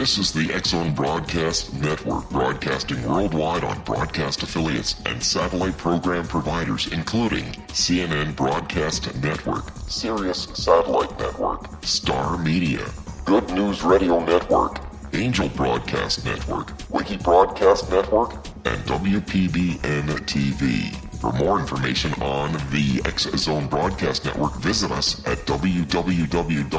This is the X-Zone Broadcast Network, broadcasting worldwide on broadcast affiliates and satellite program providers, including CNN Broadcast Network, Sirius Satellite Network, Star Media, Good News Radio Network, Angel Broadcast Network, Wiki Broadcast Network, and WPBN TV. For more information on the X-Zone Broadcast Network, visit us at www.xzbn.net.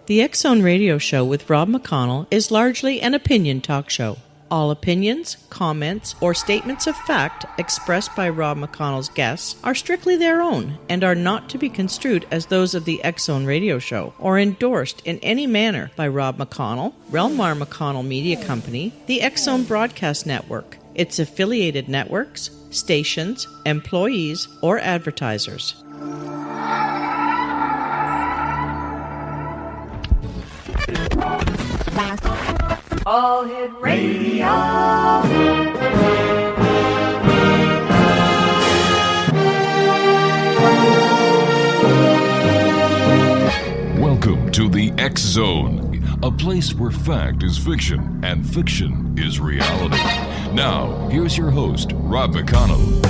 The X-Zone Radio Show with Rob McConnell is largely an opinion talk show. All opinions, comments, or statements of fact expressed by Rob McConnell's guests are strictly their own and are not to be construed as those of the X-Zone Radio Show or endorsed in any manner by Rob McConnell, rel-mar McConnell Media Company, the X-Zone Broadcast Network, its affiliated networks, stations, employees, or advertisers. All Hit Radio. Welcome to the X-Zone, a place where fact is fiction and fiction is reality. Now, here's your host, Rob McConnell.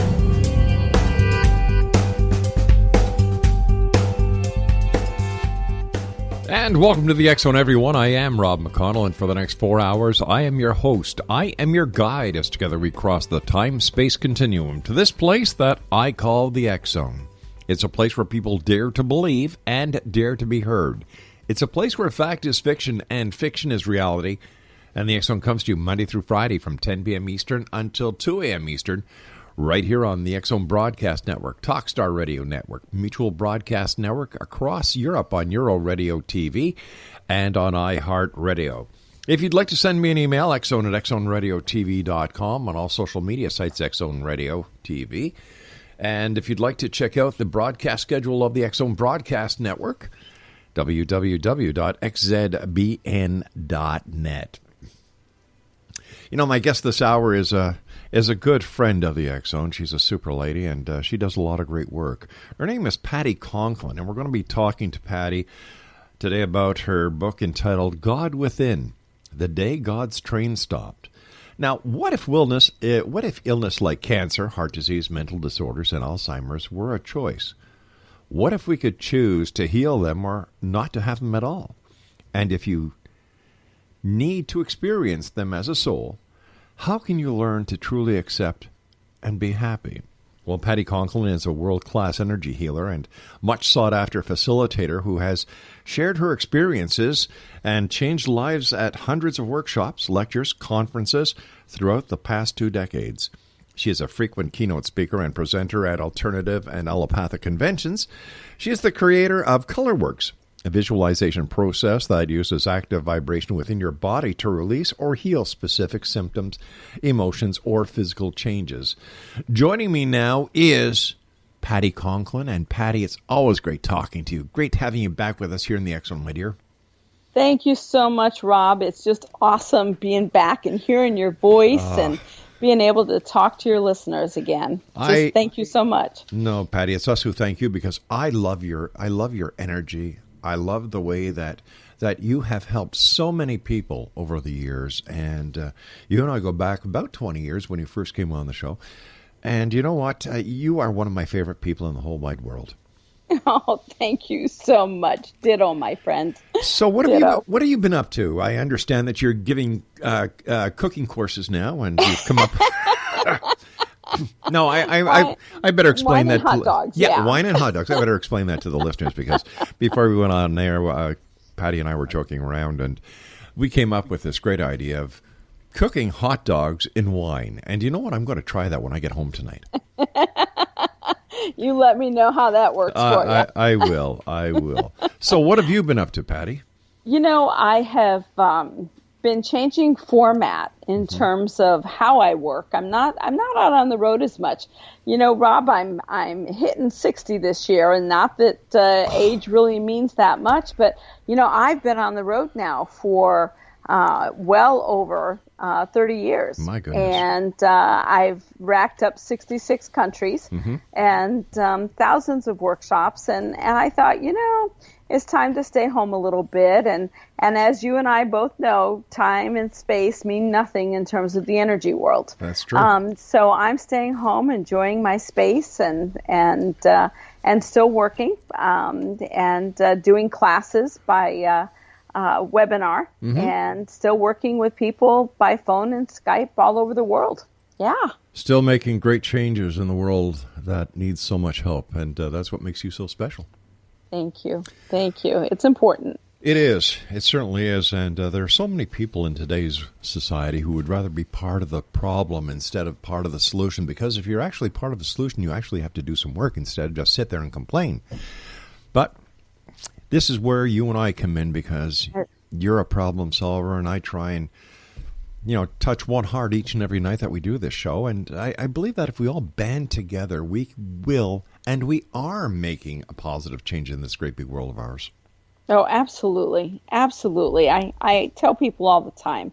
And welcome to the X-Zone, everyone. I am Rob McConnell, and for the next 4 hours, I am your host. I am your guide as together we cross the time-space continuum to this place that I call the X-Zone. It's a place where people dare to believe and dare to be heard. It's a place where fact is fiction and fiction is reality. And the X-Zone comes to you Monday through Friday from 10 p.m. Eastern until 2 a.m. Eastern, right here on the X-Zone Broadcast Network, Talkstar Radio Network, Mutual Broadcast Network across Europe on Euro Radio TV and on iHeartRadio. If you'd like to send me an email, xzone at xzoneradiotv.com, on all social media sites, X-Zone Radio TV. And if you'd like to check out the broadcast schedule of the X-Zone Broadcast Network, www.xzbn.net. You know, my guest this hour is a good friend of the X-Zone. She's a super lady, and she does a lot of great work. Her name is Patti Conklin, and we're going to be talking to Patti today about her book entitled God Within, The Day God's Train Stopped. Now, what if illness like cancer, heart disease, mental disorders, and Alzheimer's were a choice? What if we could choose to heal them or not to have them at all? And if you need to experience them as a soul, how can you learn to truly accept and be happy? Well, Patti Conklin is a world-class energy healer and much sought-after facilitator who has shared her experiences and changed lives at hundreds of workshops, lectures, conferences throughout the past 2 decades. She is a frequent keynote speaker and presenter at alternative and allopathic conventions. She is the creator of ColorWorks, a visualization process that uses active vibration within your body to release or heal specific symptoms, emotions, or physical changes. Joining me now is Patti Conklin. And Patti, it's always great talking to you. Great having you back with us here in the X-Zone, my dear. Thank you so much, Rob. It's just awesome being back and hearing your voice and being able to talk to your listeners again. Thank you so much. No, Patti, it's us who thank you because I love your energy. I love the way that you have helped so many people over the years. And you and I go back about 20 years when you first came on the show. And you know what? You are one of my favorite people in the whole wide world. Oh, thank you so much. Ditto, my friend. So what have you been up to? I understand that you're giving cooking courses now, and you've come up... No, I better explain that. Wine and hot dogs. Yeah, wine and hot dogs. I better explain that to the listeners because before we went on there, Patti and I were joking around, and we came up with this great idea of cooking hot dogs in wine. And you know what? I'm going to try that when I get home tonight. You let me know how that works for you. I will. So what have you been up to, Patti? You know, I have been changing format in terms of how I work. I'm not out on the road as much. You know, Rob, I'm hitting 60 this year, and not that age really means that much, but you know, I've been on the road now for well over 30 years. My goodness. And I've racked up 66 countries and thousands of workshops. And I thought, it's time to stay home a little bit. And as you and I both know, time and space mean nothing in terms of the energy world. That's true. So I'm staying home, enjoying my space and still working and doing classes by webinar and still working with people by phone and Skype all over the world. Yeah. Still making great changes in the world that needs so much help, and that's what makes you so special. Thank you. Thank you. It's important. It is. It certainly is. And there are so many people in today's society who would rather be part of the problem instead of part of the solution, because if you're actually part of the solution, you actually have to do some work instead of just sit there and complain. But this is where you and I come in, because you're a problem solver, and I try and, touch one heart each and every night that we do this show. And I believe that if we all band together, we will, and we are making a positive change in this great big world of ours. Oh, absolutely. Absolutely. I tell people all the time,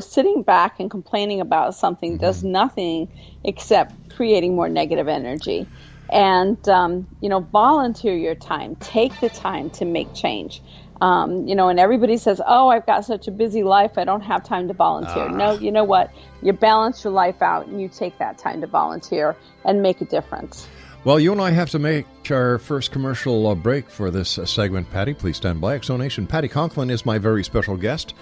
sitting back and complaining about something does nothing except creating more negative energy. And, volunteer your time. Take the time to make change. And everybody says, oh, I've got such a busy life, I don't have time to volunteer. No, you know what? You balance your life out and you take that time to volunteer and make a difference. Well, you and I have to make our first commercial break for this segment, Patti. Please stand by. Exonation. Patti Conklin is my very special guest.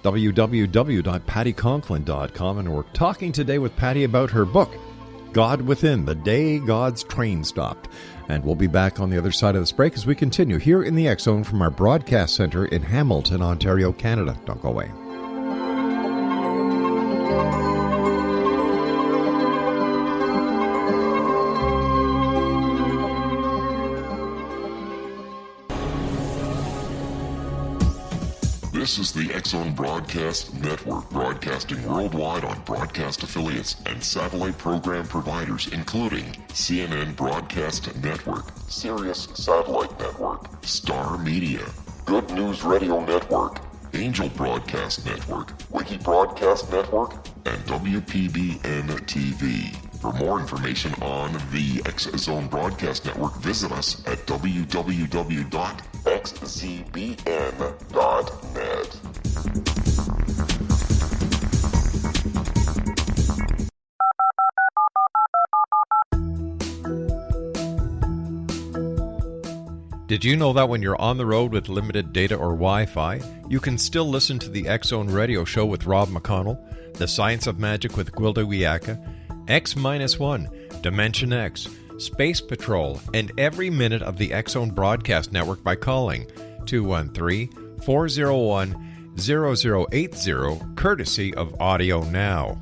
www.patticonklin.com. And we're talking today with Patti about her book, God Within, The Day God's Train Stopped. And we'll be back on the other side of this break as we continue here in the X Zone from our broadcast center in Hamilton, Ontario, Canada. Don't go away. This is the X Zone Broadcast Network, broadcasting worldwide on broadcast affiliates and satellite program providers, including CNN Broadcast Network, Sirius Satellite Network, Star Media, Good News Radio Network, Angel Broadcast Network, Wiki Broadcast Network, and WPBN TV. For more information on the X Zone Broadcast Network, visit us at www.xzbn.net. Did you know that when you're on the road with limited data or Wi-Fi, you can still listen to the X Zone Radio Show with Rob McConnell, The Science of Magic with Gwilda Wiyaka, X-1, Dimension X, Space Patrol, and every minute of the X Zone Broadcast Network by calling 213-401-0080, courtesy of Audio Now.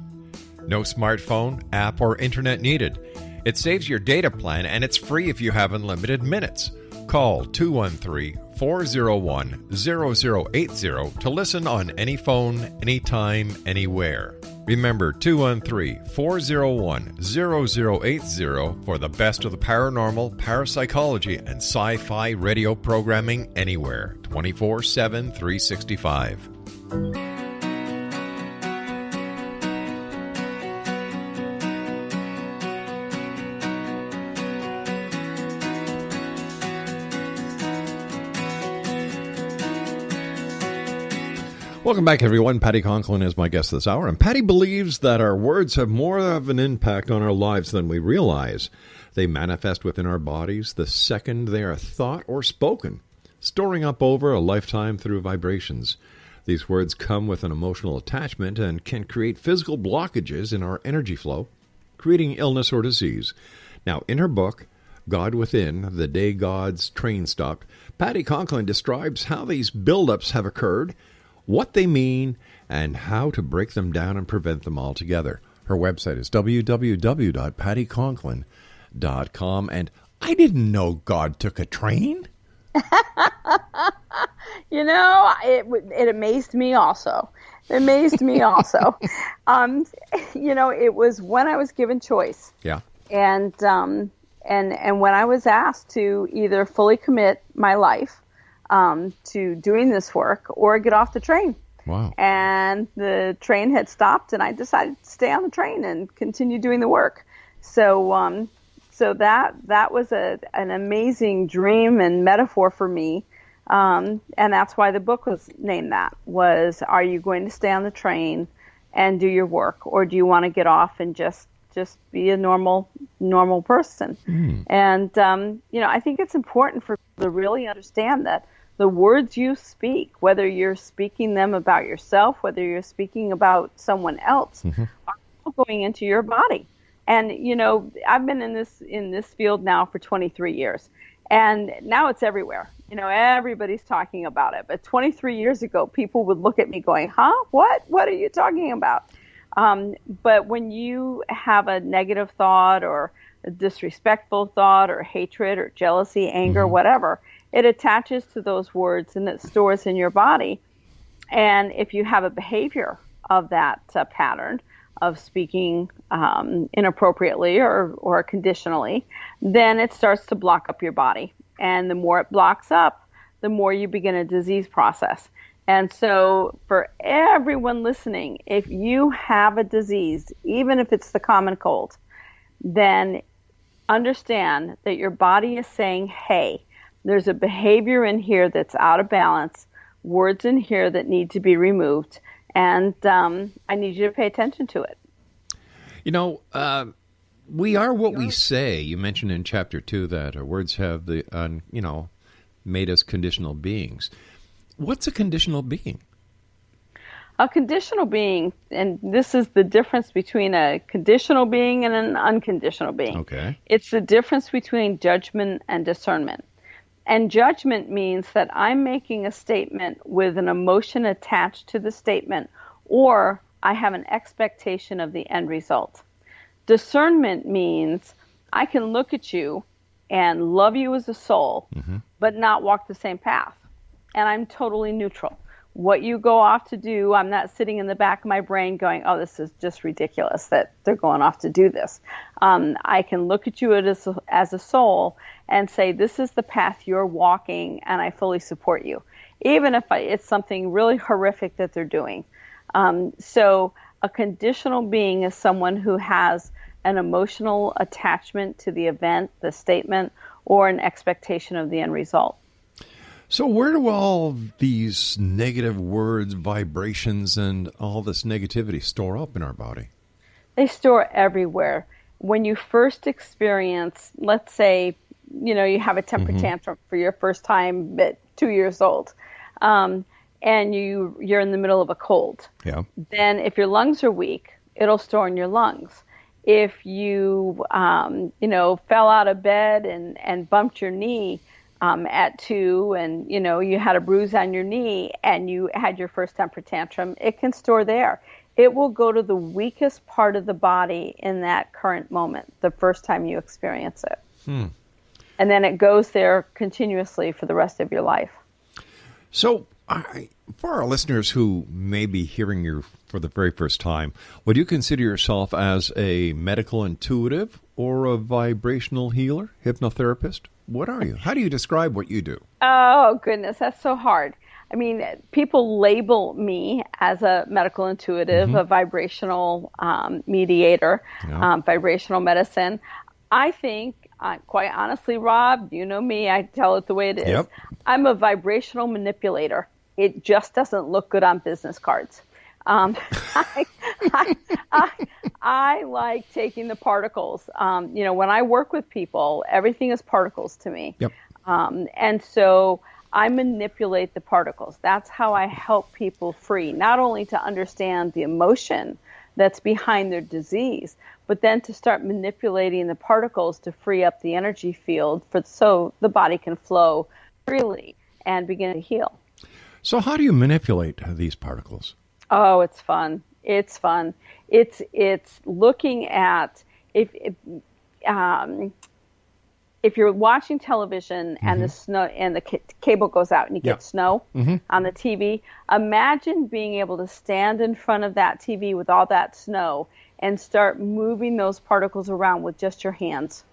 No smartphone, app, or internet needed. It saves your data plan, and it's free if you have unlimited minutes. Call 213-401-0080 to listen on any phone, anytime, anywhere. Remember, 213-401-0080 for the best of the paranormal, parapsychology, and sci-fi radio programming anywhere, 24/7, 365. Welcome back, everyone. Patti Conklin is my guest this hour, and Patti believes that our words have more of an impact on our lives than we realize. They manifest within our bodies the second they are thought or spoken, storing up over a lifetime through vibrations. These words come with an emotional attachment and can create physical blockages in our energy flow, creating illness or disease. Now, in her book, God Within, The Day God's Train Stopped, Patti Conklin describes how these buildups have occurred, what they mean, and how to break them down and prevent them altogether. Her website is www.patticonklin.com. And I didn't know God took a train. It amazed me also. It amazed me also. It was when I was given choice. Yeah. And when I was asked to either fully commit my life to doing this work or get off the train. Wow. And the train had stopped, and I decided to stay on the train and continue doing the work. So that was an amazing dream and metaphor for me. And that's why the book was named that, was, are you going to stay on the train and do your work, or do you want to get off and just be a normal person? And, I think it's important for people to really understand that the words you speak, whether you're speaking them about yourself, whether you're speaking about someone else, are all going into your body. And, I've been in this field now for 23 years, and now it's everywhere. Everybody's talking about it. But 23 years ago, people would look at me going, huh? What are you talking about? But when you have a negative thought or a disrespectful thought or hatred or jealousy, anger, whatever, it attaches to those words and it stores in your body. And if you have a behavior of that pattern of speaking inappropriately or conditionally, then it starts to block up your body. And the more it blocks up, the more you begin a disease process. And so for everyone listening, if you have a disease, even if it's the common cold, then understand that your body is saying, hey, there's a behavior in here that's out of balance, words in here that need to be removed, and I need you to pay attention to it. We are what we say. You mentioned in Chapter 2 that our words have made us conditional beings. What's a conditional being? A conditional being, and this is the difference between a conditional being and an unconditional being. Okay. It's the difference between judgment and discernment. And judgment means that I'm making a statement with an emotion attached to the statement, or I have an expectation of the end result. Discernment means I can look at you and love you as a soul, but not walk the same path. And I'm totally neutral. What you go off to do, I'm not sitting in the back of my brain going, oh, this is just ridiculous that they're going off to do this. I can look at you as a soul and say, this is the path you're walking, and I fully support you, even if it's something really horrific that they're doing. So a conditional being is someone who has an emotional attachment to the event, the statement, or an expectation of the end result. So where do all these negative words, vibrations, and all this negativity store up in our body? They store everywhere. When you first experience, let's say, you have a temper tantrum for your first time at 2 years old, and you're in the middle of a cold. Yeah. Then if your lungs are weak, it'll store in your lungs. If you, fell out of bed and bumped your knee at 2, and, you had a bruise on your knee and you had your first temper tantrum, it can store there. It will go to the weakest part of the body in that current moment, the first time you experience it. And then it goes there continuously for the rest of your life. So for our listeners who may be hearing you for the very first time, would you consider yourself as a medical intuitive or a vibrational healer, hypnotherapist? What are you? How do you describe what you do? Oh, goodness, that's so hard. I mean, people label me as a medical intuitive, a vibrational mediator, vibrational medicine. I think, quite honestly, Rob, you know me, I tell it the way it is. Yep. I'm a vibrational manipulator. It just doesn't look good on business cards. I like taking the particles. When I work with people, everything is particles to me. Yep. And so I manipulate the particles. That's how I help people free, not only to understand the emotion that's behind their disease, but then to start manipulating the particles to free up the energy field so the body can flow freely and begin to heal. So how do you manipulate these particles? Oh, it's fun. It's fun. It's looking at if you're watching television and the snow and the cable goes out and you get snow on the TV, imagine being able to stand in front of that TV with all that snow and start moving those particles around with just your hands.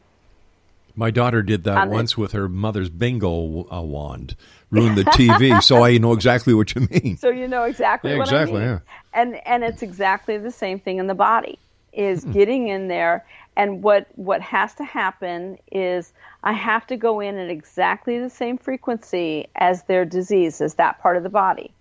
My daughter did that once with her mother's bingo wand. Ruined the TV, so I know exactly what you mean. So you know exactly what I mean. Yeah. And it's exactly the same thing in the body, is getting in there. And what has to happen is I have to go in at exactly the same frequency as their disease, as that part of the body.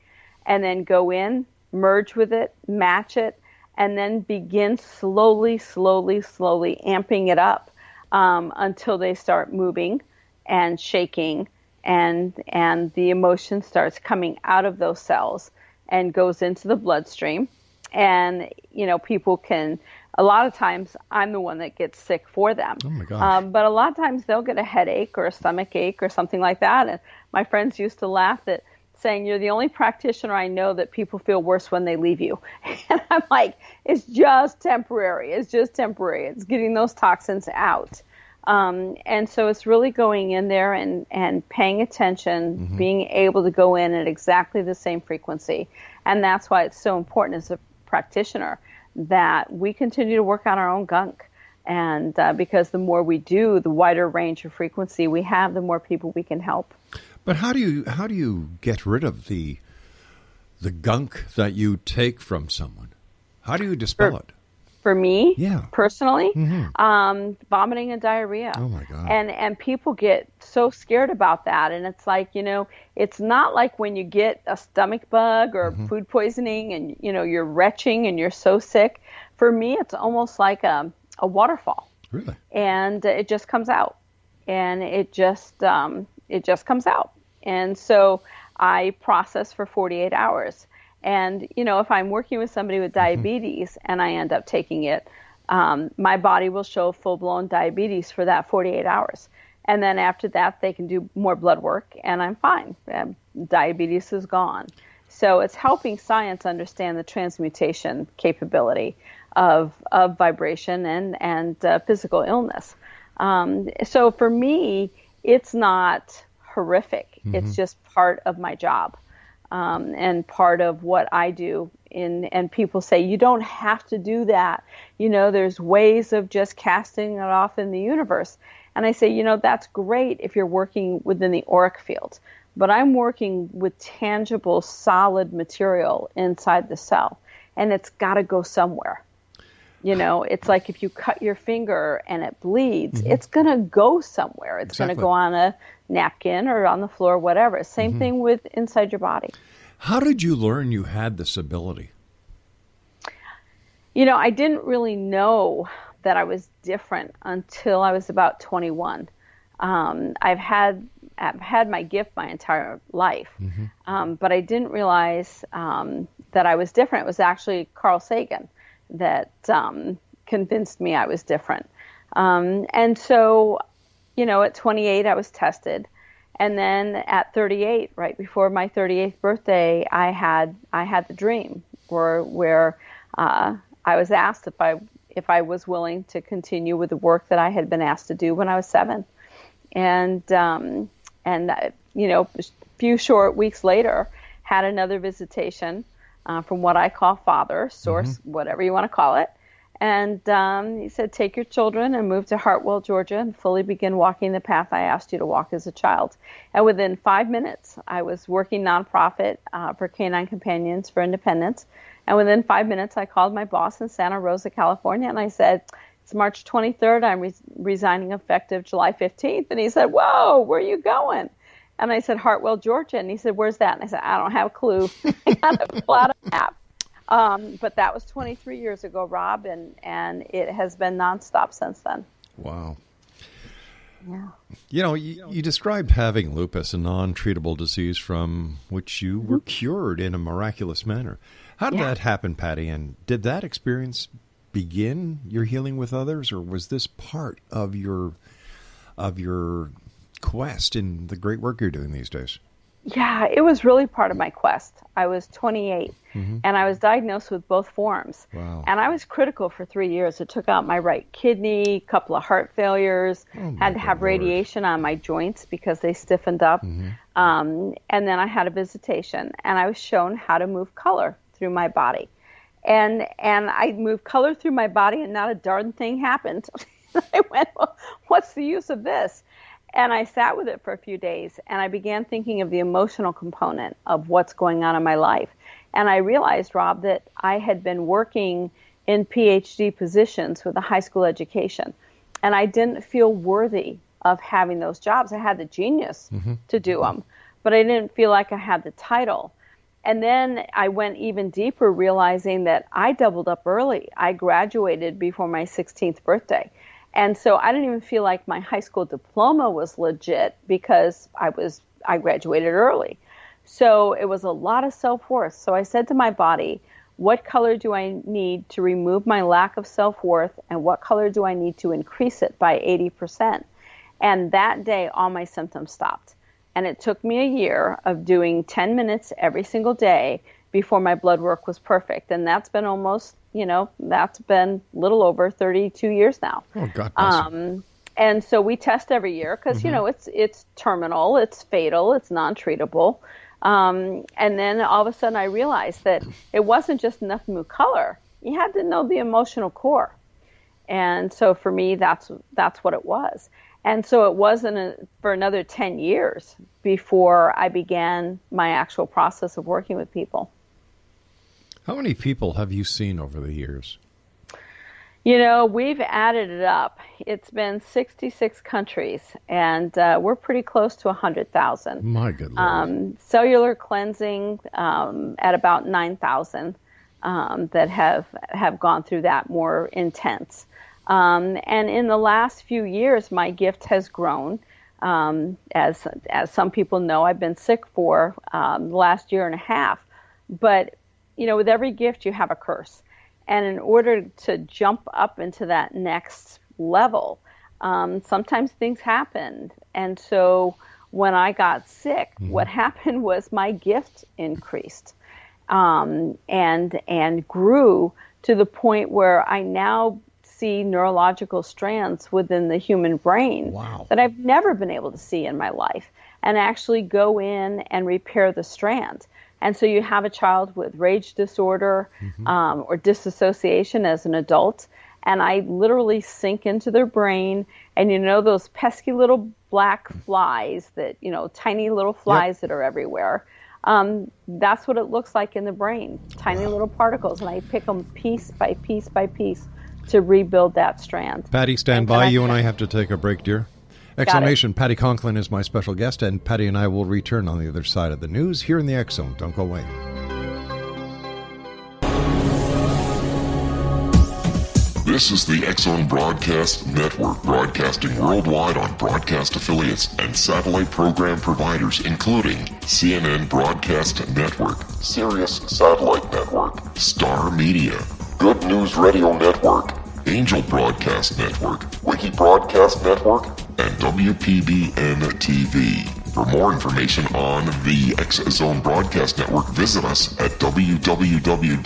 And then go in, merge with it, match it, and then begin slowly amping it up until they start moving and shaking, and the emotion starts coming out of those cells and goes into the bloodstream. And, people can, a lot of times I'm the one that gets sick for them. Oh my gosh. But a lot of times they'll get a headache or a stomach ache or something like that. And my friends used to laugh at saying, you're the only practitioner I know that people feel worse when they leave you. And I'm like, it's just temporary. It's getting those toxins out. And so it's really going in there and paying attention, being able to go in at exactly the same frequency. And that's why it's so important as a practitioner that we continue to work on our own gunk. And because the more we do, the wider range of frequency we have, the more people we can help. But how do you get rid of the gunk that you take from someone? How do you dispel it? For me, Yeah. personally, vomiting and diarrhea. Oh my God. And people get so scared about that. And it's like, it's not like when you get a stomach bug or food poisoning and, you're retching and you're so sick. For me, it's almost like a waterfall. Really? And it just comes out. And it just comes out. And so I process for 48 hours. And, if I'm working with somebody with diabetes and I end up taking it, my body will show full-blown diabetes for that 48 hours. And then after that, they can do more blood work and I'm fine. Diabetes is gone. So it's helping science understand the transmutation capability of vibration and physical illness. So for me, it's not horrific. It's just part of my job. And part of what I do. And people say, you don't have to do that. There's ways of just casting it off in the universe. And I say, that's great if you're working within the auric field. But I'm working with tangible, solid material inside the cell. And it's got to go somewhere. It's like if you cut your finger and it bleeds, it's going to go somewhere. It's going to go on a napkin or on the floor, whatever. Same thing with inside your body. How did you learn you had this ability? I didn't really know that I was different until I was about 21. I've had my gift my entire life, but I didn't realize that I was different. It was actually Carl Sagan that convinced me I was different. And so, at 28, I was tested. And then at 38, right before my 38th birthday, I had the dream where I was asked if I was willing to continue with the work that I had been asked to do when I was 7. And a few short weeks later, had another visitation from what I call Father, Source, whatever you want to call it. And he said, take your children and move to Hartwell, Georgia, and fully begin walking the path I asked you to walk as a child. And within 5 minutes, I was working nonprofit for Canine Companions for Independence. And within 5 minutes, I called my boss in Santa Rosa, California, and I said, it's March 23rd. I'm resigning effective July 15th. And he said, whoa, where are you going? And I said, Hartwell, Georgia. And he said, where's that? And I said, I don't have a clue. I got to pull out a map. But that was 23 years ago, Rob, and it has been nonstop since then. Wow. Yeah. You described having lupus, a non-treatable disease from which you were cured in a miraculous manner. How did that happen, Patti? And did that experience begin your healing with others, or was this part of your quest in the great work you're doing these days? Yeah, it was really part of my quest. I was 28, and I was diagnosed with both forms. Wow. And I was critical for 3 years. It took out my right kidney, a couple of heart failures, had to have radiation on my joints because they stiffened up. And then I had a visitation, and I was shown how to move color through my body. And I moved color through my body, and not a darn thing happened. I went, well, what's the use of this? And I sat with it for a few days, and I began thinking of the emotional component of what's going on in my life. And I realized, Rob, that I had been working in PhD positions with a high school education, and I didn't feel worthy of having those jobs. I had the genius to do them, but I didn't feel like I had the title. And then I went even deeper, realizing that I doubled up early. I graduated before my 16th birthday. And so I didn't even feel like my high school diploma was legit because I graduated early. So it was a lot of self-worth. So I said to my body, what color do I need to remove my lack of self-worth, and what color do I need to increase it by 80%? And that day, all my symptoms stopped. And it took me a year of doing 10 minutes every single day before my blood work was perfect. And that's been almost, that's been a little over 32 years now. Oh, God bless you. And so we test every year because, it's terminal, it's fatal, it's non-treatable. And then all of a sudden I realized that it wasn't just enough to move color. You had to know the emotional core. And so for me, that's what it was. And so it wasn't for another 10 years before I began my actual process of working with people. How many people have you seen over the years? We've added it up. It's been 66 countries, and we're pretty close to 100,000. My good Lord. Cellular Cleansing at about 9,000 that have gone through that more intense. And in the last few years, my gift has grown. As some people know, I've been sick for the last year and a half. But, with every gift, you have a curse. And in order to jump up into that next level, sometimes things happen. And so when I got sick, what happened was my gift increased and grew to the point where I now see neurological strands within the human brain that I've never been able to see in my life, and actually go in and repair the strand. And so you have a child with rage disorder or disassociation as an adult, and I literally sink into their brain, and those pesky little black flies that, tiny little flies that are everywhere. That's what it looks like in the brain, tiny little particles, and I pick them piece by piece by piece to rebuild that strand. Patty, stand by. You and I have to take a break, dear. Exclamation, Patti Conklin is my special guest, and Patty and I will return on the other side of the news here in the X Zone. Don't go away. This is the X Zone Broadcast Network, broadcasting worldwide on broadcast affiliates and satellite program providers, including CNN Broadcast Network, Sirius Satellite Network, Star Media, Good News Radio Network, Angel Broadcast Network, Wiki Broadcast Network, and WPBN TV. For more information on the X Zone Broadcast Network, visit us at www.xzbn.net.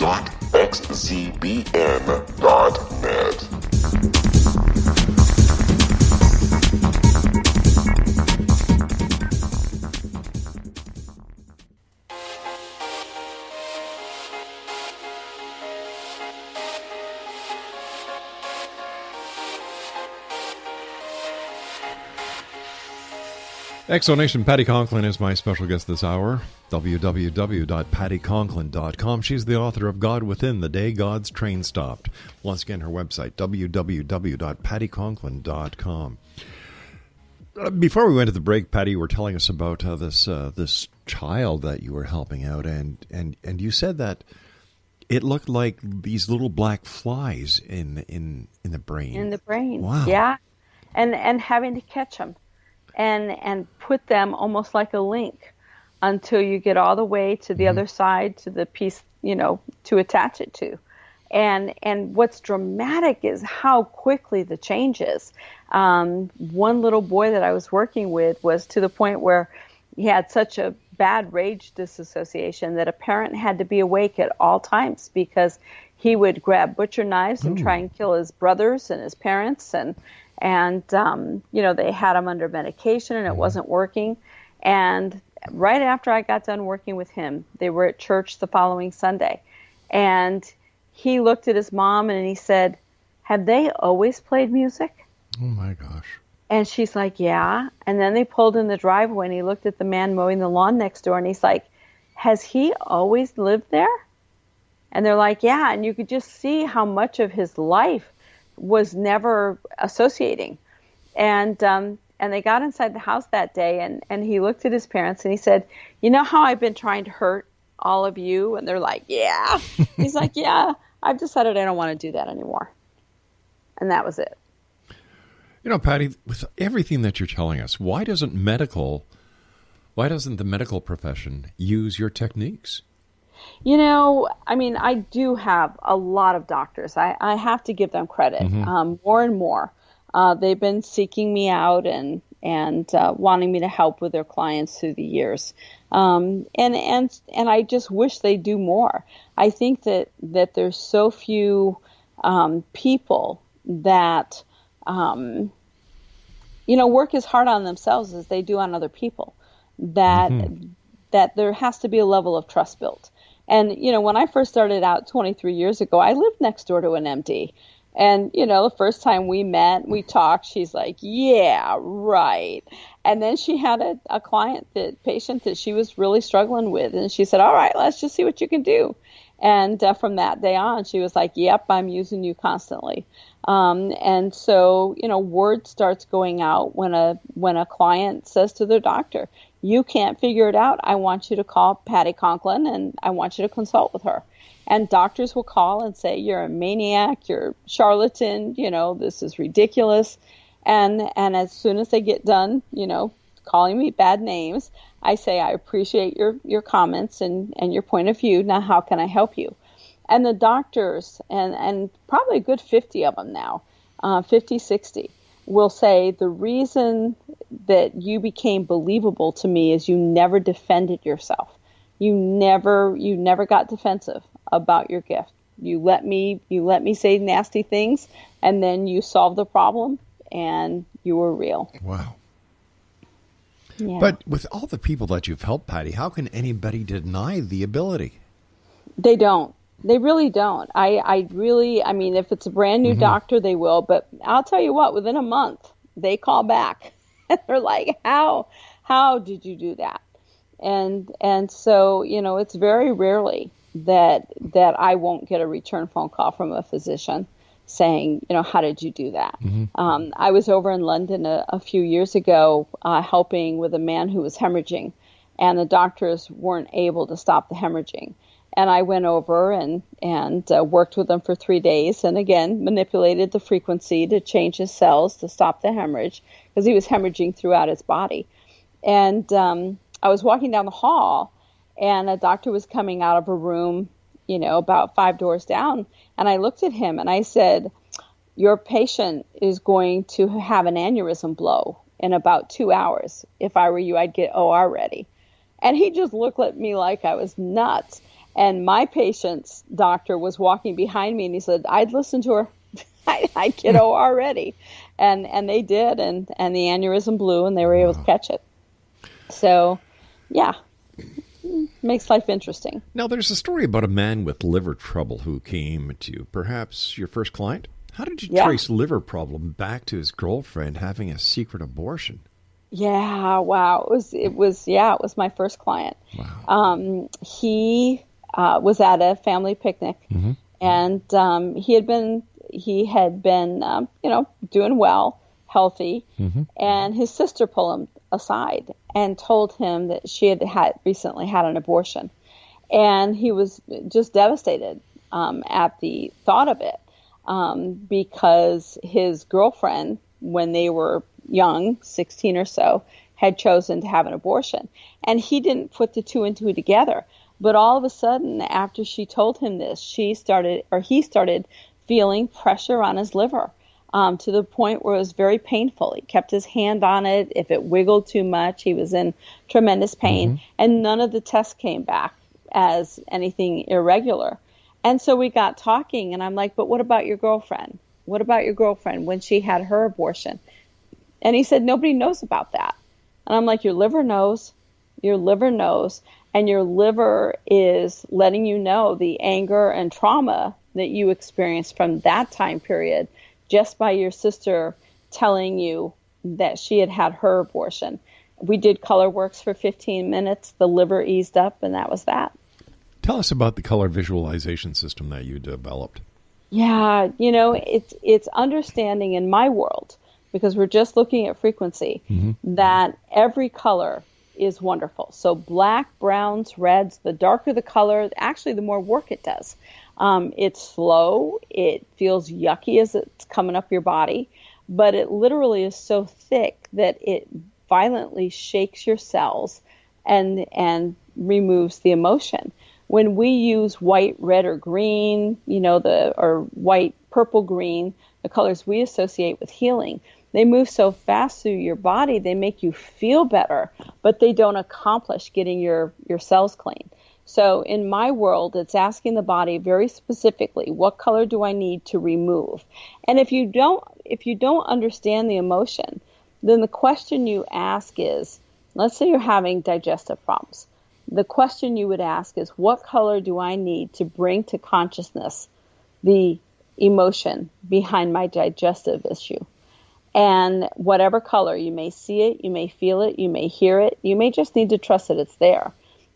Exonation, Patti Conklin is my special guest this hour. www.patticonklin.com. She's the author of God Within, The Day God's Train Stopped. Once again, her website, www.patticonklin.com. Before we went to the break, Patty, you were telling us about this child that you were helping out, and you said that it looked like these little black flies in the brain. In the brain, wow. Yeah, and having to catch them. And put them almost like a link until you get all the way to the other side, to the piece, to attach it to. And what's dramatic is how quickly the change is. One little boy that I was working with was to the point where he had such a bad rage disassociation that a parent had to be awake at all times because he would grab butcher knives and try and kill his brothers and his parents, and they had him under medication and it wasn't working. And right after I got done working with him, they were at church the following Sunday. And he looked at his mom and he said, "Have they always played music?" Oh, my gosh. And she's like, yeah. And then they pulled in the driveway, and he looked at the man mowing the lawn next door, and he's like, has he always lived there? And they're like, yeah. And you could just see how much of his life was never associating. And they got inside the house that day, and he looked at his parents, and he said, you know how I've been trying to hurt all of you? And they're like, yeah. He's like, yeah, I've decided I don't want to do that anymore. And that was it. You know, Patti, with everything that you're telling us, why doesn't the medical profession use your techniques? You know, I mean, I do have a lot of doctors. I have to give them credit, more and more. They've been seeking me out and wanting me to help with their clients through the years. And I just wish they do more. I think that there's so few people that work as hard on themselves as they do on other people, that there has to be a level of trust built. And, when I first started out 23 years ago, I lived next door to an MD. And, the first time we met, we talked, she's like, yeah, right. And then she had a patient that she was really struggling with. And she said, all right, let's just see what you can do. And from that day on, she was like, yep, I'm using you constantly. And so, word starts going out when a client says to their doctor, you can't figure it out. I want you to call Patti Conklin, and I want you to consult with her. And doctors will call and say, you're a maniac, you're a charlatan, this is ridiculous. And as soon as they get done, calling me bad names, I say, I appreciate your comments and your point of view. Now, how can I help you? And the doctors, and probably a good 50 of them now, 50, 60, will say the reason that you became believable to me is you never defended yourself. You never got defensive about your gift. You let me say nasty things, and then you solved the problem, and you were real. Wow. Yeah. But with all the people that you've helped, Patti, how can anybody deny the ability? They don't. They really don't. I mean, if it's a brand new doctor, they will. But I'll tell you what, within a month, they call back. They're like, how did you do that? And so, it's very rarely that I won't get a return phone call from a physician saying, how did you do that? I was over in London a few years ago helping with a man who was hemorrhaging, and the doctors weren't able to stop the hemorrhaging. And I went over and worked with him for 3 days, and again manipulated the frequency to change his cells to stop the hemorrhage, because he was hemorrhaging throughout his body. And I was walking down the hall, and a doctor was coming out of a room, about 5 doors down. And I looked at him and I said, your patient is going to have an aneurysm blow in about 2 hours. If I were you, I'd get OR ready. And he just looked at me like I was nuts. And my patient's doctor was walking behind me, and he said, I'd listen to her. I'd get OR ready. And they did, and the aneurysm blew, and they were able to catch it. So, yeah, makes life interesting. Now, there's a story about a man with liver trouble who came to you, perhaps your first client. How did you trace liver problem back to his girlfriend having a secret abortion? Yeah, wow. It was my first client. Wow. He was at a family picnic, and he had been doing well, healthy, and his sister pulled him aside and told him that she had recently had an abortion, and he was just devastated at the thought of it, because his girlfriend, when they were young, 16 or so, had chosen to have an abortion, and he didn't put the two and two together. But all of a sudden, after she told him this, he started feeling pressure on his liver, to the point where it was very painful. He kept his hand on it. If it wiggled too much, he was in tremendous pain. And none of the tests came back as anything irregular. And so we got talking, and I'm like, but what about your girlfriend? What about your girlfriend when she had her abortion? And he said, nobody knows about that. And I'm like, your liver knows. Your liver knows. And your liver is letting you know the anger and trauma that you experienced from that time period just by your sister telling you that she had had her abortion. We did color works for 15 minutes. The liver eased up, and that was that. Tell us about the color visualization system that you developed. Yeah, it's understanding in my world, because we're just looking at frequency, that every color is wonderful. So black, browns, reds, the darker the color, actually the more work it does. It's slow. It feels yucky as it's coming up your body, but it literally is so thick that it violently shakes your cells and removes the emotion. When we use white, red, or green, or white, purple, green, the colors we associate with healing, they move so fast through your body, they make you feel better, but they don't accomplish getting your cells clean. So in my world, it's asking the body very specifically, what color do I need to remove? And if you don't understand the emotion, then the question you ask is, let's say you're having digestive problems. The question you would ask is, what color do I need to bring to consciousness the emotion behind my digestive issue? And whatever color, you may see it, you may feel it, you may hear it, you may just need to trust that it's there.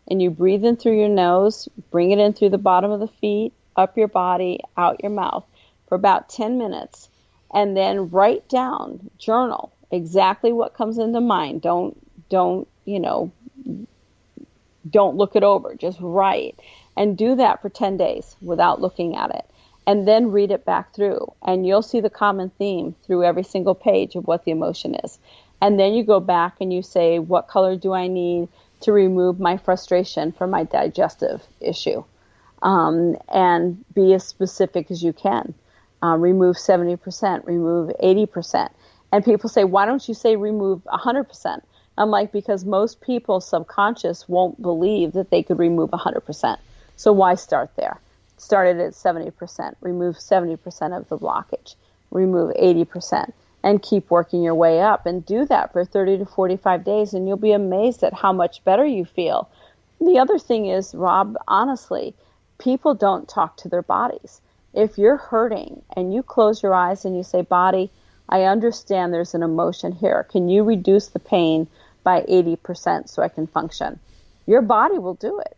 And you breathe in through your nose, bring it in through the bottom of the feet, up your body, out your mouth for about 10 minutes. And then write down, journal exactly what comes into mind. Don't look it over, just write. And do that for 10 days without looking at it. And then read it back through. And you'll see the common theme through every single page of what the emotion is. And then you go back and you say, what color do I need to remove my frustration from my digestive issue? And be as specific as you can. Remove 70%, remove 80%. And people say, why don't you say remove 100%? I'm like, because most people's subconscious won't believe that they could remove 100%. So why start there? Start it at 70%. Remove 70% of the blockage. Remove 80%. And keep working your way up. And do that for 30 to 45 days, and you'll be amazed at how much better you feel. The other thing is, Rob, honestly, people don't talk to their bodies. If you're hurting and you close your eyes and you say, body, I understand there's an emotion here. Can you reduce the pain by 80% so I can function? Your body will do it.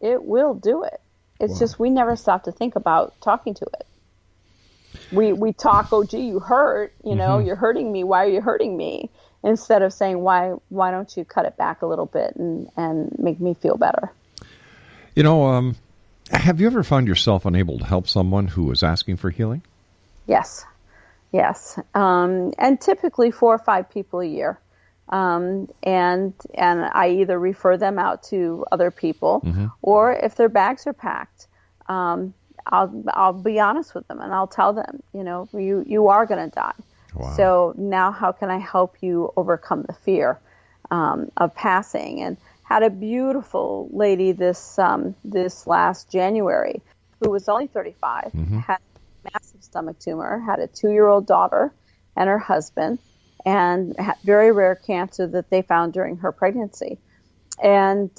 It will do it. It's just we never stop to think about talking to it. We talk, oh, gee, you hurt, you're hurting me. Why are you hurting me? Instead of saying, why don't you cut it back a little bit and make me feel better? Have you ever found yourself unable to help someone who is asking for healing? Yes. And typically 4 or 5 people a year. And I either refer them out to other people, or if their bags are packed, I'll be honest with them and I'll tell them, you are going to die. Wow. So now how can I help you overcome the fear of passing? And had a beautiful lady this last January who was only 35, had a massive stomach tumor, had a 2-year-old daughter and her husband, and had very rare cancer that they found during her pregnancy. And,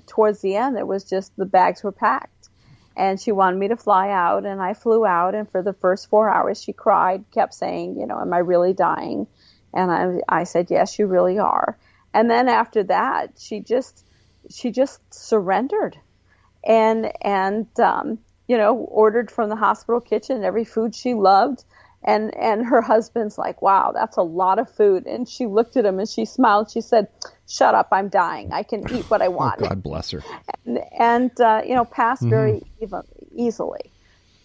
towards the end, it was just the bags were packed. And she wanted me to fly out, and I flew out. And for the first 4 hours, she cried, kept saying, am I really dying? And I said, yes, you really are. And then after that, she just surrendered and ordered from the hospital kitchen every food she loved. And her husband's like, wow, that's a lot of food. And she looked at him and she smiled. She said, shut up, I'm dying. I can eat what I want. Oh, God bless her. And passed very easily.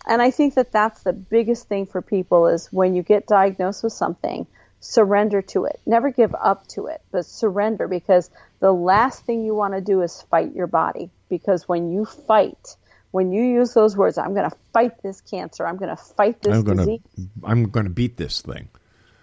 And I think that that's the biggest thing for people is when you get diagnosed with something, surrender to it. Never give up to it, but surrender, because the last thing you want to do is fight your body. Because when you fight, when you use those words, I'm going to fight this cancer, I'm going to fight this disease. I'm going to beat this thing.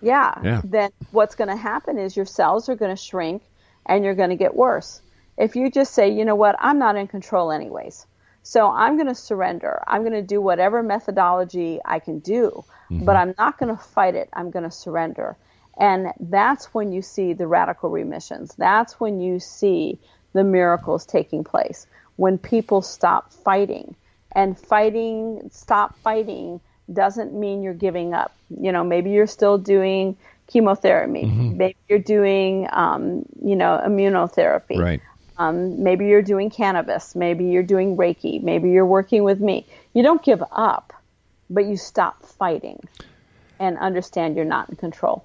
Yeah. Then what's going to happen is your cells are going to shrink and you're going to get worse. If you just say, you know what, I'm not in control anyways, so I'm going to surrender. I'm going to do whatever methodology I can do, but I'm not going to fight it. I'm going to surrender. And that's when you see the radical remissions. That's when you see the miracles taking place. When people stop fighting, and stop fighting doesn't mean you're giving up. Maybe you're still doing chemotherapy. Maybe you're doing, immunotherapy. Right. Maybe you're doing cannabis. Maybe you're doing Reiki. Maybe you're working with me. You don't give up, but you stop fighting and understand you're not in control.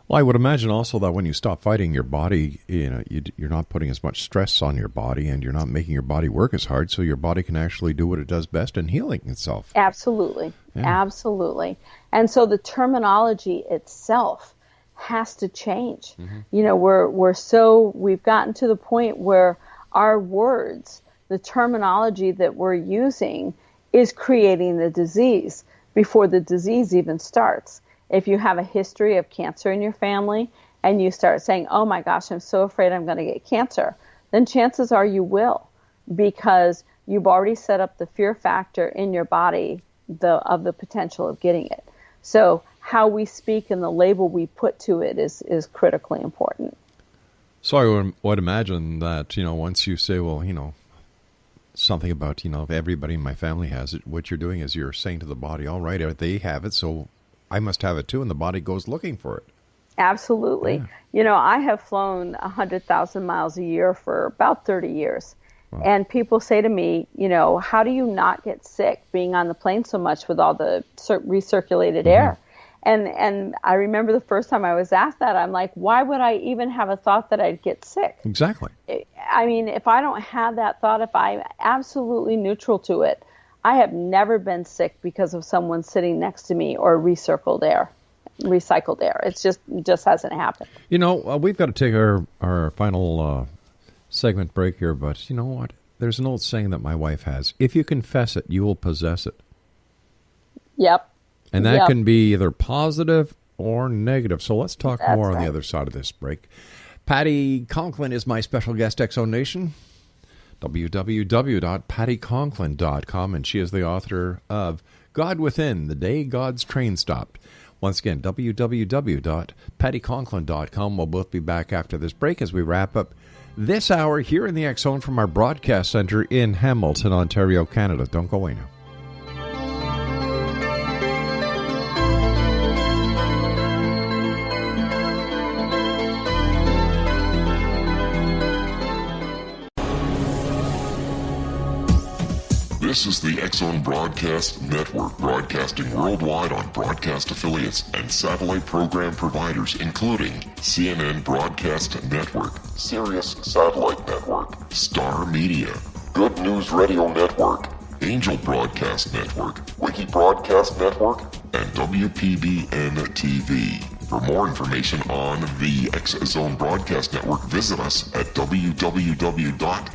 Well, I would imagine also that when you stop fighting your body, you're not putting as much stress on your body, and you're not making your body work as hard, so your body can actually do what it does best in healing itself. Absolutely. Yeah. Absolutely. And so the terminology itself has to change. We've gotten to the point where our words, the terminology that we're using, is creating the disease before the disease even starts. If you have a history of cancer in your family and you start saying, oh my gosh, I'm so afraid I'm going to get cancer, then chances are you will, because you've already set up the fear factor in your body of the potential of getting it. So how we speak and the label we put to it is critically important. So I would imagine that, once you say, well, something about, if everybody in my family has it, what you're doing is you're saying to the body, all right, they have it, so I must have it too, and the body goes looking for it. Absolutely. Yeah. I have flown 100,000 miles a year for about 30 years. Wow. And people say to me, how do you not get sick being on the plane so much with all the recirculated air? And I remember the first time I was asked that, I'm like, why would I even have a thought that I'd get sick? Exactly. I mean, if I don't have that thought, if I'm absolutely neutral to it, I have never been sick because of someone sitting next to me or recycled air. It just hasn't happened. We've got to take our final segment break here, but you know what? There's an old saying that my wife has: if you confess it, you will possess it. Yep. And that can be either positive or negative. So let's talk more on the other side of this break. Patti Conklin is my special guest, X Zone Nation. www.patticonklin.com, and she is the author of God Within, The Day God's Train Stopped. Once again, www.patticonklin.com. We'll both be back after this break as we wrap up this hour here in the X Zone from our broadcast center in Hamilton, Ontario, Canada. Don't go away now. This is the X Zone Broadcast Network, broadcasting worldwide on broadcast affiliates and satellite program providers, including CNN Broadcast Network, Sirius Satellite Network, Star Media, Good News Radio Network, Angel Broadcast Network, Wiki Broadcast Network, and WPBN TV. For more information on the X Zone Broadcast Network, visit us at www.xzbn.net.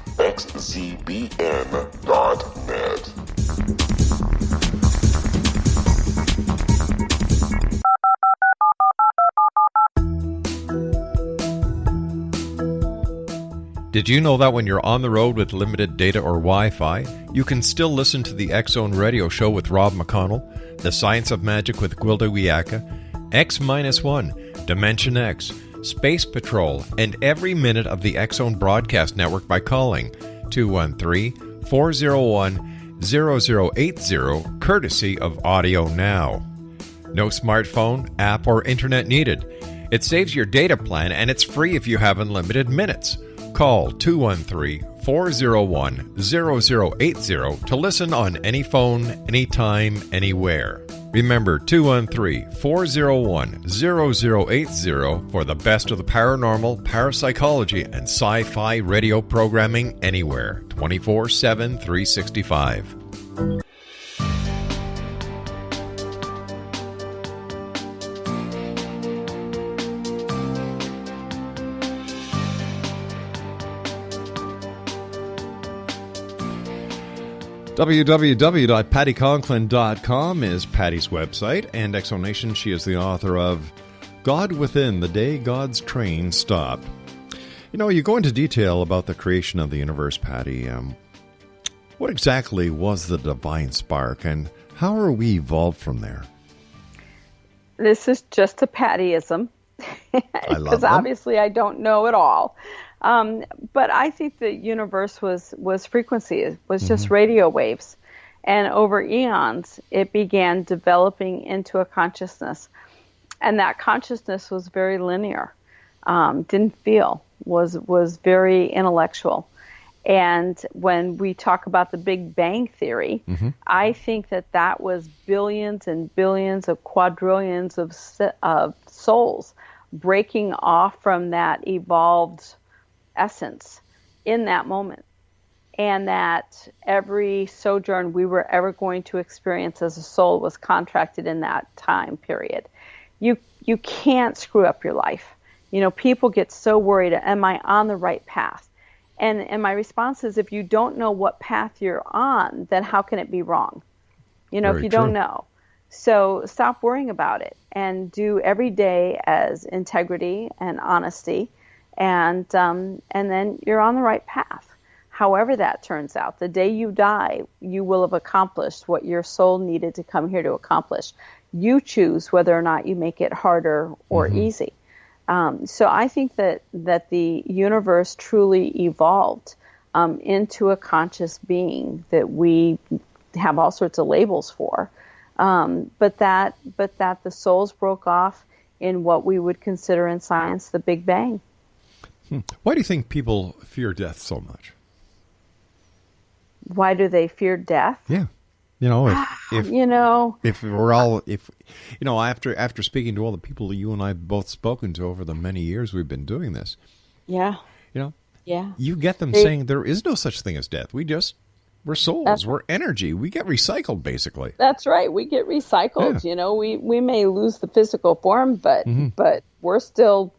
Did you know that when you're on the road with limited data or Wi-Fi, you can still listen to the X Zone Radio Show with Rob McConnell, The Science of Magic with Gwilda Wiyaka, X-1, Dimension X, Space Patrol, and every minute of the X Zone Broadcast Network by calling 213-401-0080, courtesy of Audio Now. No smartphone, app, or internet needed. It saves your data plan, and it's free if you have unlimited minutes. Call 213-401-0080 to listen on any phone, anytime, anywhere. Remember, 213-401-0080 for the best of the paranormal, parapsychology, and sci-fi radio programming anywhere, 24/7, 365. www.patticonklin.com is Patti's website, and X Zone Nation, she is the author of God Within, The Day God's Train Stopped. You go into detail about the creation of the universe, Patti. What exactly was the divine spark, and how are we evolved from there? This is just a Pattyism, because obviously I don't know it all. But I think the universe was frequency. It was just radio waves. And over eons, it began developing into a consciousness. And that consciousness was very linear, didn't feel, was very intellectual. And when we talk about the Big Bang Theory, I think that was billions and billions of quadrillions of souls breaking off from that evolved essence in that moment. And that every sojourn we were ever going to experience as a soul was contracted in that time period. You can't screw up your life. People get so worried, am I on the right path? And my response is, if you don't know what path you're on, then how can it be wrong? If you don't know. So stop worrying about it and do every day as integrity and honesty, and then you're on the right path. However that turns out, the day you die, you will have accomplished what your soul needed to come here to accomplish. You choose whether or not you make it harder or easy. So I think that the universe truly evolved into a conscious being that we have all sorts of labels for, but that the souls broke off in what we would consider in science the Big Bang. Why do you think people fear death so much? Why do they fear death? Yeah. If after speaking to all the people you and I have both spoken to over the many years we've been doing this, you get them saying there is no such thing as death. We're souls. We're energy. We get recycled, basically. That's right. We get recycled. Yeah. We may lose the physical form, but we're still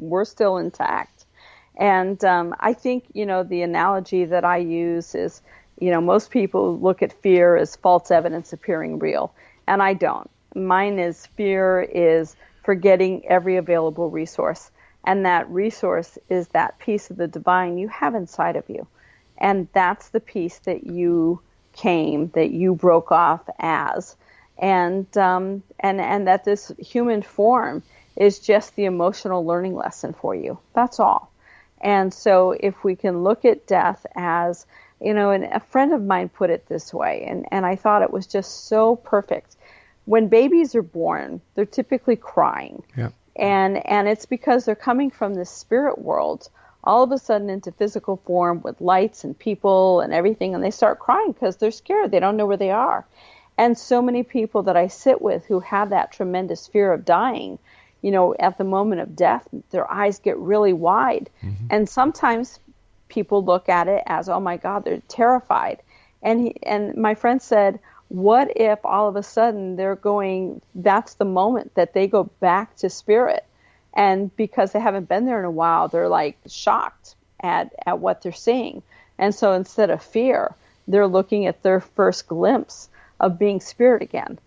intact. And I think the analogy that I use is, most people look at fear as false evidence appearing real, and I don't. Mine is fear is forgetting every available resource, and that resource is that piece of the divine you have inside of you, and that's the piece that you broke off as, and that this human form is just the emotional learning lesson for you. That's all. And so if we can look at death as, and a friend of mine put it this way, and I thought it was just so perfect. When babies are born, they're typically crying. Yeah. And it's because they're coming from the spirit world all of a sudden into physical form with lights and people and everything, and they start crying because they're scared. They don't know where they are. And so many people that I sit with who have that tremendous fear of dying, at the moment of death, their eyes get really wide. And sometimes people look at it as, oh my God, they're terrified. And my friend said, what if all of a sudden that's the moment that they go back to spirit, and because they haven't been there in a while, they're like shocked at what they're seeing. And so instead of fear, they're looking at their first glimpse of being spirit again.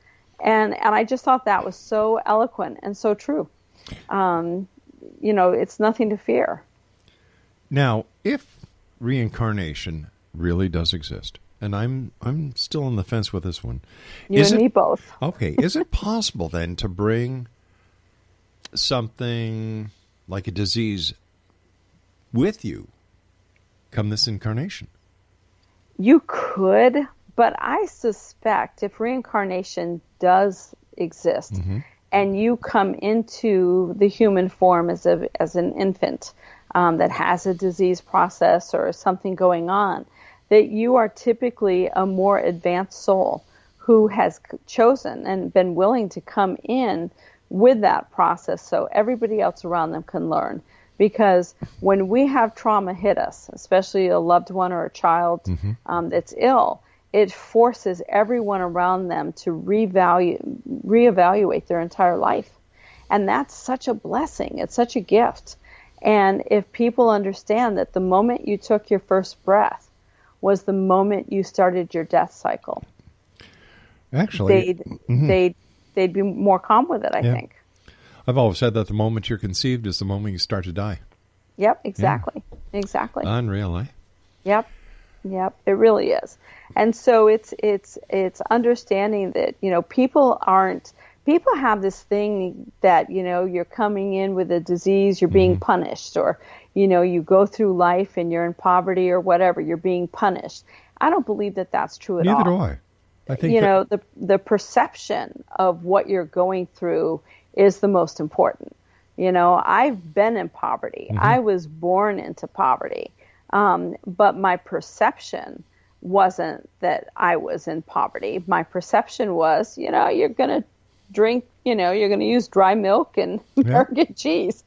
And I just thought that was so eloquent and so true. It's nothing to fear. Now, if reincarnation really does exist, and I'm still on the fence with this one. You and me both. Okay. Is it possible then to bring something like a disease with you come this incarnation? You could, but I suspect if reincarnation does exist and you come into the human form as an infant that has a disease process or something going on, that you are typically a more advanced soul who has chosen and been willing to come in with that process so everybody else around them can learn. Because when we have trauma hit us, especially a loved one or a child that's ill, it forces everyone around them to reevaluate their entire life. And that's such a blessing. It's such a gift. And if people understand that the moment you took your first breath was the moment you started your death cycle, actually, they'd be more calm with it, I think. I've always said that the moment you're conceived is the moment you start to die. Yep, exactly. Yeah. Exactly. Unreal, eh? Yep, it really is. And so it's understanding that, people have this thing that, you're coming in with a disease, you're being punished, or, you go through life and you're in poverty or whatever, you're being punished. I don't believe that that's true at all. Neither do I. I think the perception of what you're going through is the most important. I've been in poverty. I was born into poverty. But my perception wasn't that I was in poverty. My perception was, you're going to drink, you're going to use dry milk and American cheese.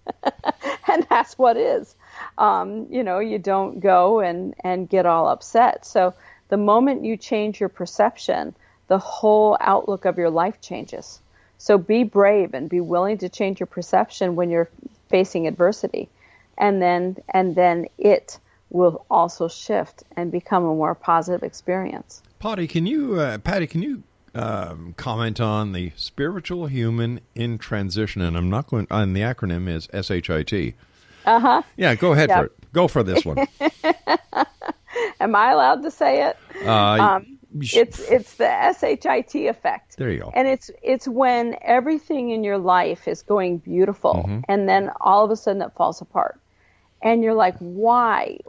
And that's what is. You don't go and get all upset. So the moment you change your perception, the whole outlook of your life changes. So be brave and be willing to change your perception when you're facing adversity. And then it will also shift and become a more positive experience. Patty, can you comment on the spiritual human in transition? And I'm not going. And the acronym is SHIT. Yeah, go ahead for it. Go for this one. Am I allowed to say it? It's the SHIT effect. There you go. And it's when everything in your life is going beautiful, and then all of a sudden it falls apart. And you're like, why?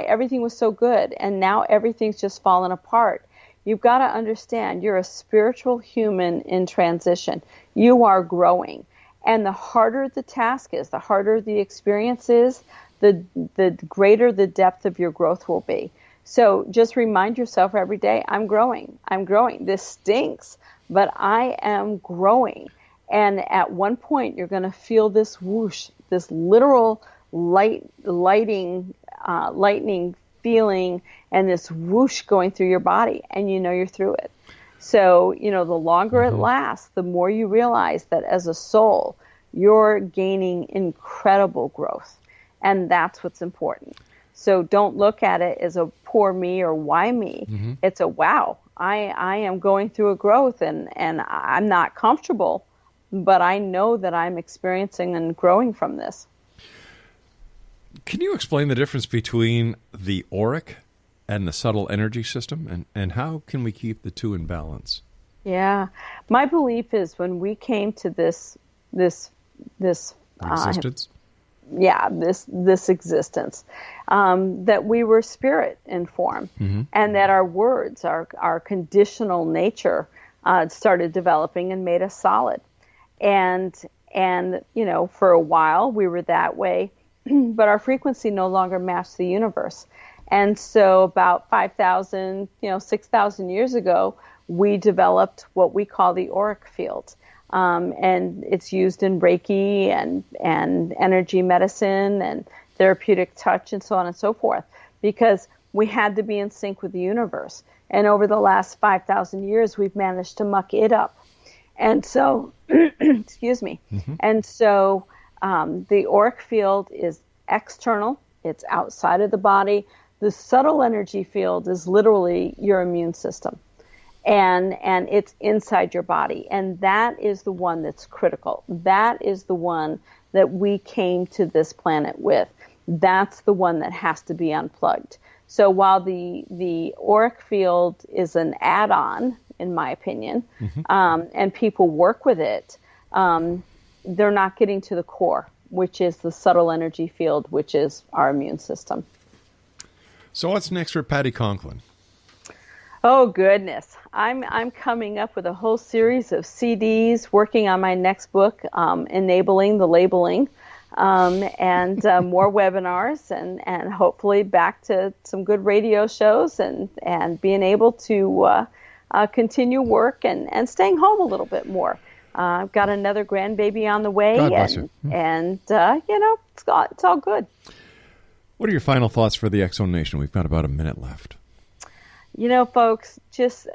Everything was so good, and now everything's just fallen apart. You've got to understand you're a spiritual human in transition. You are growing. And the harder the task is, the harder the experience is, the greater the depth of your growth will be. So just remind yourself every day, I'm growing. This stinks, but I am growing. And at one point, you're going to feel this whoosh, this literal lightning feeling, and this whoosh going through your body, and you're through it. So, the longer it lasts, the more you realize that as a soul, you're gaining incredible growth. And that's what's important. So don't look at it as a poor me or why me. It's a wow, I am going through a growth, and I'm not comfortable, but I know that I'm experiencing and growing from this. Can you explain the difference between the auric and the subtle energy system, and how can we keep the two in balance? Yeah, my belief is when we came to this existence. This existence, that we were spirit in form, and that our words, our conditional nature, started developing and made us solid, and for a while we were that way. But our frequency no longer matched the universe. And so about 5,000, 6,000 years ago, we developed what we call the auric field. And it's used in Reiki and energy medicine and therapeutic touch and so on and so forth, because we had to be in sync with the universe. And over the last 5,000 years, we've managed to muck it up. And so, excuse me. And so, the auric field is external. It's outside of the body. The subtle energy field is literally your immune system. And it's inside your body. And that is the one that's critical. That is the one that we came to this planet with. That's the one that has to be unplugged. So while the auric field is an add-on, in my opinion, and people work with it, they're not getting to the core, which is the subtle energy field, which is our immune system. So what's next for Patti Conklin? Oh, goodness. I'm coming up with a whole series of CDs, working on my next book, Enabling the Labeling, and more webinars, and hopefully back to some good radio shows, and being able to continue work and staying home a little bit more. I've got another grandbaby on the way, God bless you. And it's all good. What are your final thoughts for the X-Zone Nation? We've got about a minute left. Folks, just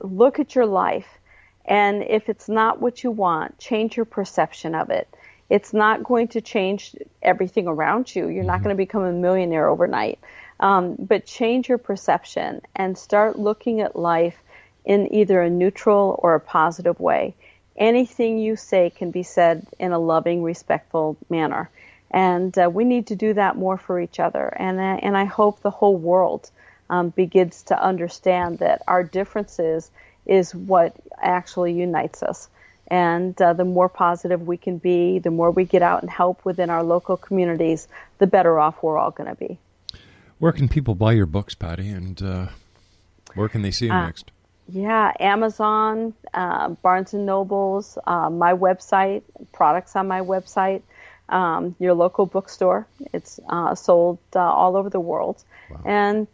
look at your life, and if it's not what you want, change your perception of it. It's not going to change everything around you. You're not going to become a millionaire overnight, but change your perception and start looking at life in either a neutral or a positive way. Anything you say can be said in a loving, respectful manner. And we need to do that more for each other. And I hope the whole world begins to understand that our differences is what actually unites us. And the more positive we can be, the more we get out and help within our local communities, the better off we're all going to be. Where can people buy your books, Patti, and where can they see you next? Yeah, Amazon, Barnes & Nobles, my website, products on my website, your local bookstore. It's sold all over the world. Wow. And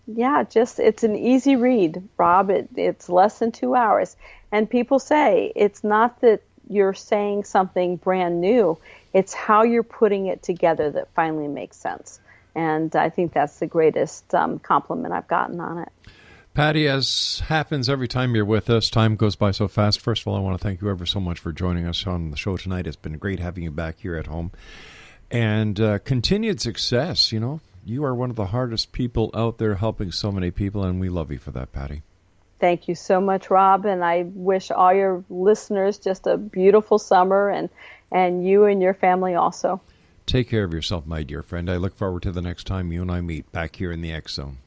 it's an easy read, Rob. It's less than 2 hours. And people say it's not that you're saying something brand new, it's how you're putting it together that finally makes sense. And I think that's the greatest compliment I've gotten on it. Patti, as happens every time you're with us, time goes by so fast. First of all, I want to thank you ever so much for joining us on the show tonight. It's been great having you back here at home. And continued success. You know, you are one of the hardest people out there helping so many people, and we love you for that, Patti. Thank you so much, Rob, and I wish all your listeners just a beautiful summer, and you and your family also. Take care of yourself, my dear friend. I look forward to the next time you and I meet back here in the X Zone.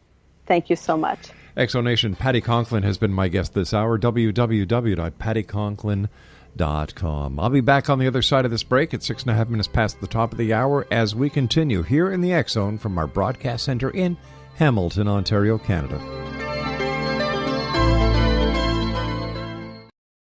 Thank you so much. X-Zone Nation, Patti Conklin has been my guest this hour, www.patticonklin.com. I'll be back on the other side of this break at 6.5 minutes past the top of the hour as we continue here in the X-Zone from our broadcast center in Hamilton, Ontario, Canada.